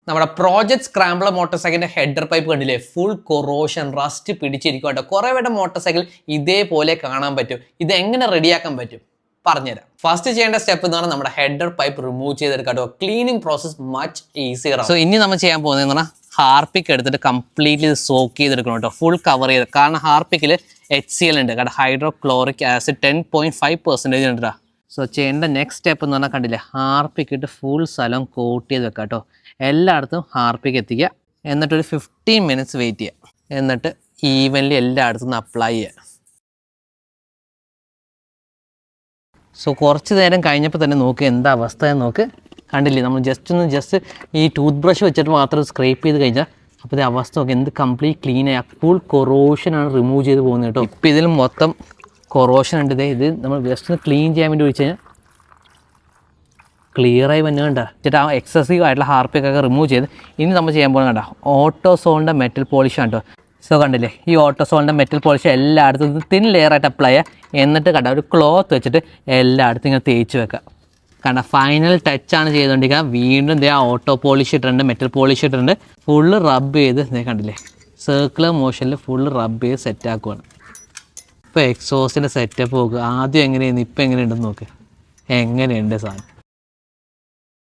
നമ്മുടെ project scrambler motor സൈക്കിളിന്റെ header pipe കണ്ടില്ലേ, ഫുൾ കൊറോഷൻ റസ്റ്റ് പിടിച്ചിരിക്കും കേട്ടോ. കുറെ പേരുടെ മോട്ടോർ സൈക്കിൾ ഇതേപോലെ കാണാൻ പറ്റും. ഇത് എങ്ങനെ റെഡിയാക്കാൻ പറ്റും പറഞ്ഞുതരാം. ഫസ്റ്റ് ചെയ്യേണ്ട സ്റ്റെപ്പ് എന്ന് പറഞ്ഞാൽ നമ്മുടെ ഹെഡർ പൈപ്പ് റിമൂവ് ചെയ്തെടുക്കാം കേട്ടോ. Cleaning process much easier. So ഇനി നമ്മൾ ചെയ്യാൻ പോകുന്നതെന്ന് പറഞ്ഞാൽ ഹാർപ്പിക് എടുത്തിട്ട് കംപ്ലീറ്റ്ലി ഇത് സോക്ക് ചെയ്തെടുക്കണം കേട്ടോ, ഫുൾ കവർ ചെയ്ത്. കാരണം ഹാർപ്പിക്കിൽ HCl ഉണ്ട് കേട്ടോ, ഹൈഡ്രോക്ലോറിക് ആസിഡ് 10.5% ഉണ്ട്. സോ ചെയ്യേണ്ട നെക്സ്റ്റ് സ്റ്റെപ്പ് എന്ന് പറഞ്ഞാൽ കണ്ടില്ലേ, ഹാർപ്പിക്ക് ഇട്ട് ഫുൾ സ്ഥലം കോട്ട് ചെയ്ത് വെക്കാം കേട്ടോ. എല്ലായിടത്തും ഹാർപ്പിക്ക് എത്തിക്കുക, എന്നിട്ടൊരു 15 minutes വെയിറ്റ് ചെയ്യുക, എന്നിട്ട് ഈവൻലി എല്ലായിടത്തും അപ്ലൈ ചെയ്യുക. സോ കുറച്ച് നേരം കഴിഞ്ഞപ്പോൾ തന്നെ നോക്ക് എന്താ അവസ്ഥ എന്ന് നോക്ക്. കണ്ടില്ലേ, നമ്മൾ ജസ്റ്റ് ഈ ടൂത്ത് ബ്രഷ് വെച്ചിട്ട് മാത്രം സ്ക്രേപ്പ് ചെയ്ത് കഴിഞ്ഞാൽ അപ്പോൾ ഇത് അവസ്ഥ നോക്കി എന്ത് കംപ്ലീറ്റ് ക്ലീൻ ആയി. ഫുൾ കൊറോഷനാണ് റിമൂവ് ചെയ്ത് പോകുന്നത് കേട്ടോ. ഇപ്പോൾ ഇതിൽ മൊത്തം കൊറോഷൻ ഉണ്ട്. ഇത് നമ്മൾ ജസ്റ്റ് ഒന്ന് ക്ലീൻ ചെയ്യാൻ വേണ്ടി ഒഴിച്ച് കഴിഞ്ഞാൽ ക്ലിയറായി വന്നു കണ്ട. എന്നിട്ട് ആ എക്സസീവ് ആയിട്ടുള്ള ഹാർപ്പിക്കൊക്കെ റിമൂവ് ചെയ്ത് ഇനി നമ്മൾ ചെയ്യാൻ പോകുന്നത് കണ്ട ഓട്ടോസോളിൻ്റെ മെറ്റൽ പോളിഷാണ് കേട്ടോ. സോ കണ്ടില്ലേ, ഈ ഓട്ടോസോളിൻ്റെ മെറ്റൽ പോളിഷ് എല്ലായിടത്തും തിൻ ലെയറായിട്ട് അപ്ലൈ ചെയ്യുക, എന്നിട്ട് കണ്ട ഒരു ക്ലോത്ത് വെച്ചിട്ട് എല്ലായിടത്തും ഇങ്ങനെ തേച്ച് വെക്കുക. കണ്ട ഫൈനൽ ടച്ചാണ് ചെയ്തുകൊണ്ടിരിക്കുക. വീണ്ടും ഇതേ ഓട്ടോ പോളിഷ് ഇട്ടിട്ടുണ്ട്, മെറ്റൽ പോളിഷ് ഇട്ടിട്ടുണ്ട്. ഫുള്ള് റബ്ബ് ചെയ്ത് ഇതേ കണ്ടില്ലേ, സർക്കുലർ മോഷനിൽ ഫുള്ള് റബ്ബ് ചെയ്ത് സെറ്റ് ആക്കുവാണ്. ഇപ്പോൾ എക്സോസിൻ്റെ സെറ്റപ്പ് നോക്കുക. ആദ്യം എങ്ങനെയായിരുന്നു, ഇപ്പം എങ്ങനെയുണ്ടെന്ന് നോക്ക്, എങ്ങനെയുണ്ട് സാധനം.